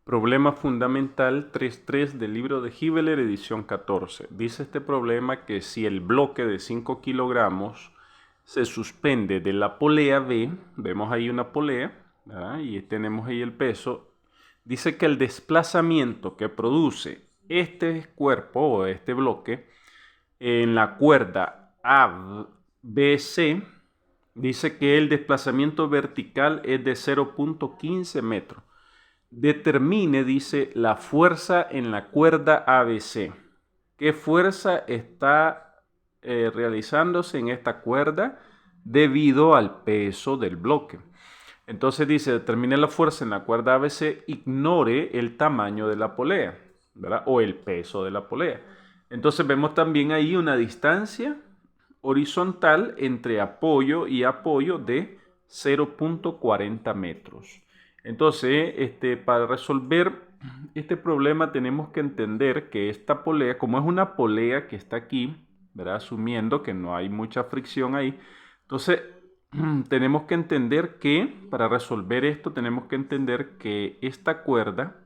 Problema fundamental 3.3 del libro de Hiveler, edición 14. Dice este problema que si el bloque de 5 kilogramos se suspende de la polea B, vemos ahí una polea, ¿verdad? Y tenemos ahí el peso, dice que el desplazamiento que produce este cuerpo o este bloque en la cuerda ABC, dice que el desplazamiento vertical es de 0.15 metros. Determine, dice, la fuerza en la cuerda ABC. ¿Qué fuerza está realizándose en esta cuerda debido al peso del bloque? Entonces dice, determine la fuerza en la cuerda ABC, ignore el tamaño de la polea, ¿verdad? O el peso de la polea. Entonces vemos también ahí una distancia horizontal entre apoyo y apoyo de 0.40 metros. Entonces, para resolver este problema tenemos que entender que esta polea, como es una polea que está aquí, ¿verdad? Asumiendo que no hay mucha fricción ahí, entonces tenemos que entender que, para resolver esto, tenemos que entender que esta cuerda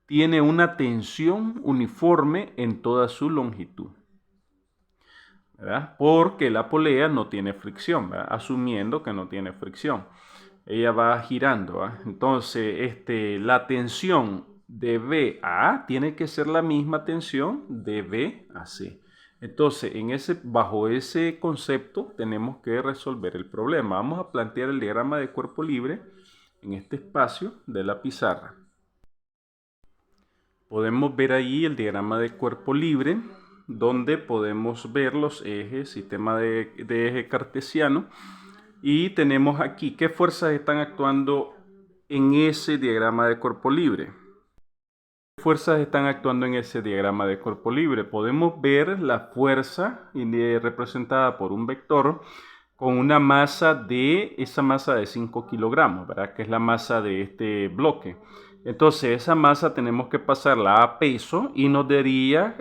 tiene una tensión uniforme en toda su longitud, ¿verdad? Porque la polea no tiene fricción, ¿verdad? Asumiendo que no tiene fricción. Ella va girando, ¿verdad? Entonces, la tensión de B a A tiene que ser la misma tensión de B a C. Entonces, bajo ese concepto tenemos que resolver el problema. Vamos a plantear el diagrama de cuerpo libre en este espacio de la pizarra. Podemos ver ahí el diagrama de cuerpo libre, donde podemos ver los ejes, sistema de eje cartesiano, y tenemos aquí qué fuerzas están actuando en ese diagrama de cuerpo libre. ¿Qué fuerzas están actuando en ese diagrama de cuerpo libre? Podemos ver la fuerza representada por un vector con una masa esa masa de 5 kilogramos, ¿verdad? Que es la masa de este bloque. Entonces esa masa tenemos que pasarla a peso y nos daría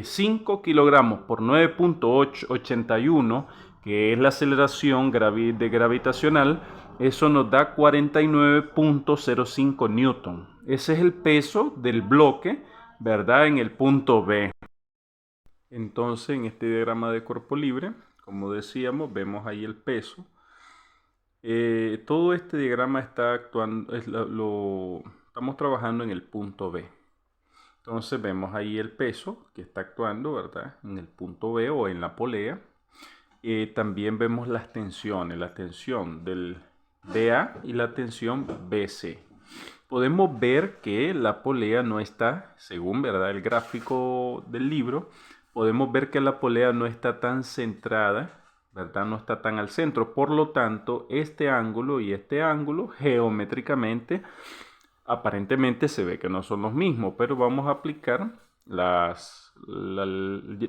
5 kilogramos por 9.81, que es la aceleración gravitacional. Eso nos da 49.05 newton. Ese es el peso del bloque, ¿verdad? En el punto B. Entonces, en este diagrama de cuerpo libre, como decíamos, vemos ahí el peso. Todo este diagrama está actuando, estamos trabajando en el punto B. Entonces vemos ahí el peso que está actuando, ¿verdad? En el punto B o en la polea. También vemos las tensiones, la tensión del BA y la tensión BC. Podemos ver que la polea no está, según, ¿verdad?, el gráfico del libro, podemos ver que la polea no está tan centrada, ¿verdad? No está tan al centro. Por lo tanto, este ángulo y este ángulo, geométricamente, aparentemente se ve que no son los mismos, pero vamos a aplicar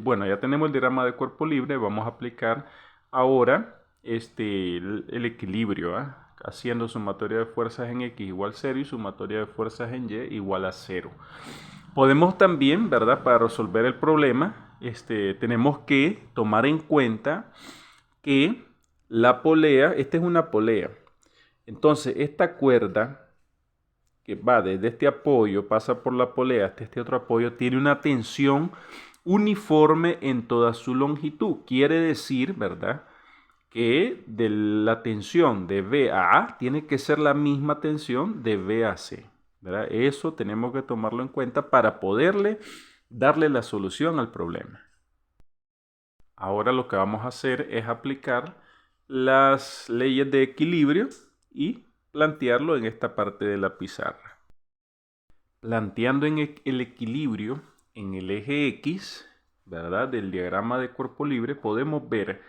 bueno, ya tenemos el diagrama de cuerpo libre, vamos a aplicar ahora el equilibrio, ¿eh? Haciendo sumatoria de fuerzas en X igual 0 y sumatoria de fuerzas en Y igual a 0. Podemos también, ¿verdad? Para resolver el problema, tenemos que tomar en cuenta que la polea, esta es una polea. Entonces, esta cuerda que va desde este apoyo, pasa por la polea hasta este otro apoyo, tiene una tensión uniforme en toda su longitud. Quiere decir, ¿verdad?, que de la tensión de B a A tiene que ser la misma tensión de B a C, ¿verdad? Eso tenemos que tomarlo en cuenta para poderle darle la solución al problema. Ahora lo que vamos a hacer es aplicar las leyes de equilibrio y plantearlo en esta parte de la pizarra. Planteando en el equilibrio en el eje X, ¿verdad?, del diagrama de cuerpo libre, podemos ver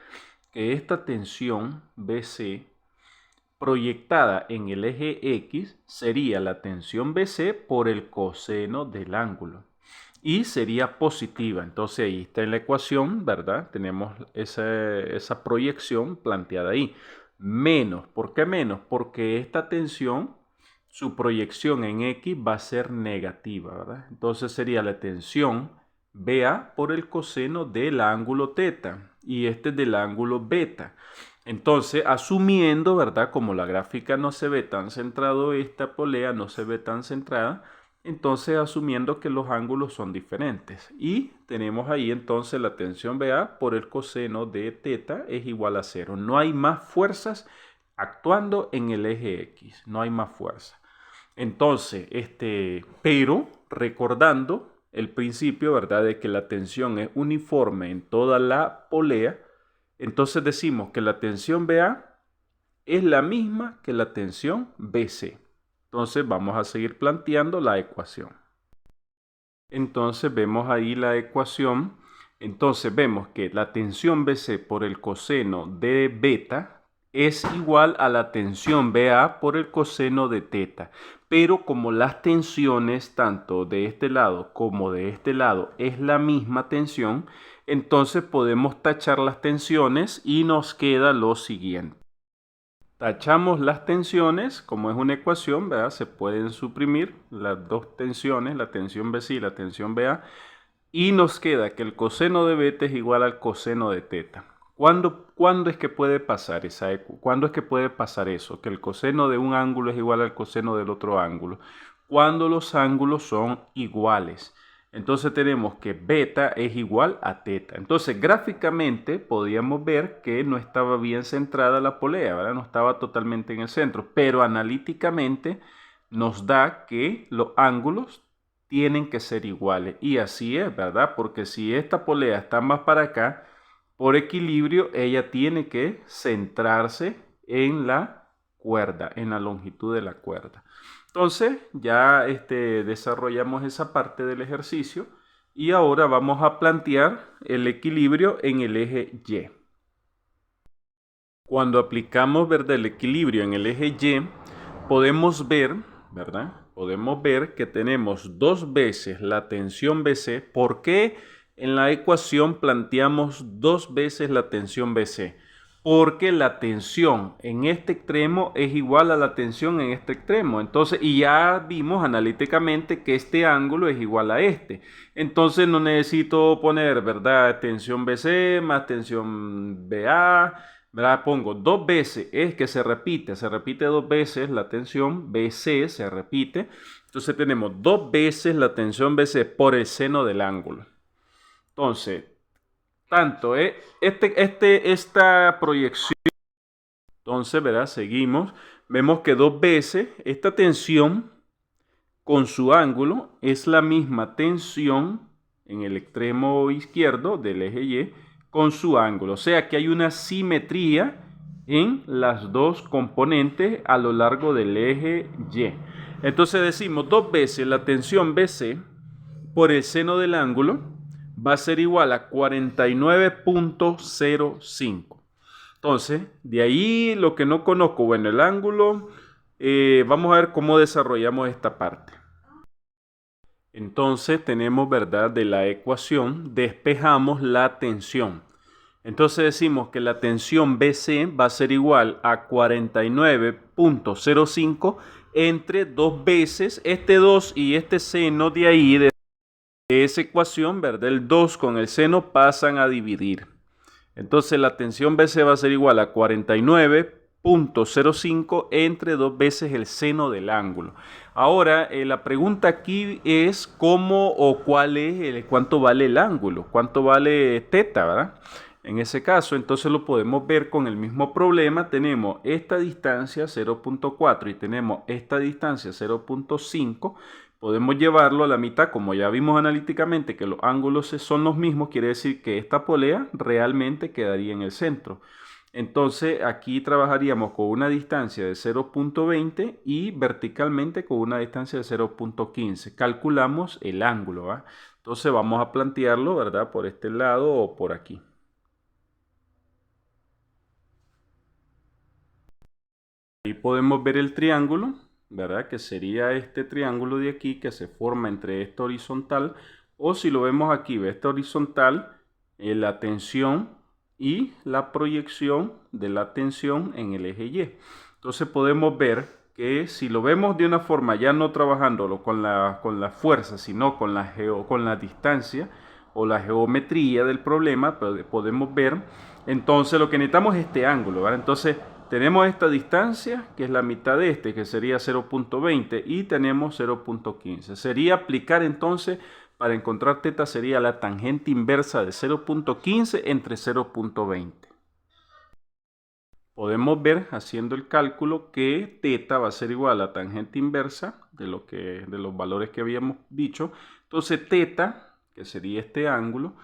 que esta tensión BC proyectada en el eje X sería la tensión BC por el coseno del ángulo y sería positiva. Entonces ahí está en la ecuación, ¿verdad? Tenemos esa proyección planteada ahí. Menos, ¿por qué menos? Porque esta tensión, su proyección en X va a ser negativa, ¿verdad? Entonces sería la tensión BA por el coseno del ángulo teta y este es del ángulo beta. Entonces, asumiendo, ¿verdad? Como la gráfica no se ve tan centrado, esta polea no se ve tan centrada, entonces asumiendo que los ángulos son diferentes. Y tenemos ahí entonces la tensión BA por el coseno de teta es igual a 0. No hay más fuerzas actuando en el eje X, no hay más fuerza. Entonces, pero recordando el principio, ¿verdad? De que la tensión es uniforme en toda la polea, entonces decimos que la tensión BA es la misma que la tensión BC. Entonces vamos a seguir planteando la ecuación. Entonces vemos ahí la ecuación. Entonces vemos que la tensión BC por el coseno de beta es igual a la tensión BA por el coseno de teta. Pero como las tensiones tanto de este lado como de este lado es la misma tensión, entonces podemos tachar las tensiones y nos queda lo siguiente. Tachamos las tensiones, como es una ecuación, ¿verdad? Se pueden suprimir las dos tensiones, la tensión BC y la tensión BA, y nos queda que el coseno de beta es igual al coseno de teta. ¿Cuándo es que puede pasar ¿Cuándo es que puede pasar eso? Que el coseno de un ángulo es igual al coseno del otro ángulo. Cuando los ángulos son iguales. Entonces tenemos que beta es igual a teta. Entonces gráficamente podíamos ver que no estaba bien centrada la polea, ¿verdad? No estaba totalmente en el centro, pero analíticamente nos da que los ángulos tienen que ser iguales. Y así es, ¿verdad? Porque si esta polea está más para acá, por equilibrio ella tiene que centrarse en la cuerda, en la longitud de la cuerda. Entonces ya desarrollamos esa parte del ejercicio y ahora vamos a plantear el equilibrio en el eje Y. Cuando aplicamos, ¿verdad?, el equilibrio en el eje Y, podemos ver, ¿verdad? Podemos ver que tenemos dos veces la tensión BC. ¿Por qué en la ecuación planteamos dos veces la tensión BC? Porque la tensión en este extremo es igual a la tensión en este extremo. Entonces, y ya vimos analíticamente que este ángulo es igual a este. Entonces no necesito poner, ¿verdad?, tensión BC más tensión BA, ¿verdad? Pongo dos veces, es que se repite dos veces la tensión BC, se repite. Entonces tenemos dos veces la tensión BC por el seno del ángulo. Entonces, tanto esta proyección, entonces, ¿verdad? Seguimos, vemos que dos veces esta tensión con su ángulo es la misma tensión en el extremo izquierdo del eje Y con su ángulo. O sea que hay una simetría en las dos componentes a lo largo del eje Y. Entonces decimos dos veces la tensión BC por el seno del ángulo va a ser igual a 49.05. Entonces, de ahí lo que no conozco, bueno, el ángulo, vamos a ver cómo desarrollamos esta parte. Entonces tenemos, ¿verdad?, de la ecuación, despejamos la tensión. Entonces decimos que la tensión BC va a ser igual a 49.05 entre dos veces este 2 y este seno de ahí, de esa ecuación, ¿verdad? El 2 con el seno pasan a dividir. Entonces la tensión BC va a ser igual a 49.05 entre dos veces el seno del ángulo. Ahora, la pregunta aquí es cómo o cuánto vale el ángulo, cuánto vale teta, ¿verdad? En ese caso, entonces lo podemos ver con el mismo problema. Tenemos esta distancia 0.4 y tenemos esta distancia 0.5. Podemos llevarlo a la mitad, como ya vimos analíticamente que los ángulos son los mismos, quiere decir que esta polea realmente quedaría en el centro. Entonces aquí trabajaríamos con una distancia de 0.20 y verticalmente con una distancia de 0.15. Calculamos el ángulo, ¿va? Entonces vamos a plantearlo, ¿verdad?, por este lado o por aquí. Ahí podemos ver el triángulo, ¿verdad?, que sería este triángulo de aquí que se forma entre esta horizontal, o si lo vemos aquí, ve esta horizontal, la tensión y la proyección de la tensión en el eje Y. Entonces podemos ver que si lo vemos de una forma, ya no trabajándolo con la fuerza, sino con la distancia, o la geometría del problema, podemos ver. Entonces lo que necesitamos es este ángulo, ¿vale? Entonces tenemos esta distancia, que es la mitad de este, que sería 0.20, y tenemos 0.15. Sería aplicar entonces, para encontrar θ, sería la tangente inversa de 0.15 entre 0.20. Podemos ver, haciendo el cálculo, que θ va a ser igual a la tangente inversa de los valores que habíamos dicho. Entonces θ, que sería este ángulo,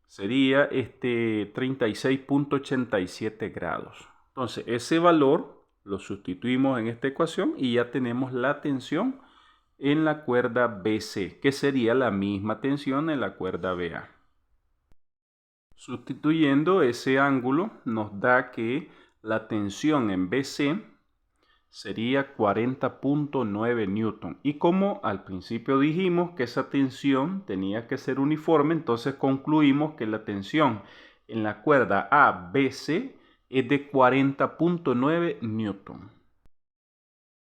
sería 36.87 grados. Entonces ese valor lo sustituimos en esta ecuación y ya tenemos la tensión en la cuerda BC, que sería la misma tensión en la cuerda BA. Sustituyendo ese ángulo nos da que la tensión en BC sería 40.9 newton. Y como al principio dijimos que esa tensión tenía que ser uniforme, entonces concluimos que la tensión en la cuerda ABC es de 40.9 newton.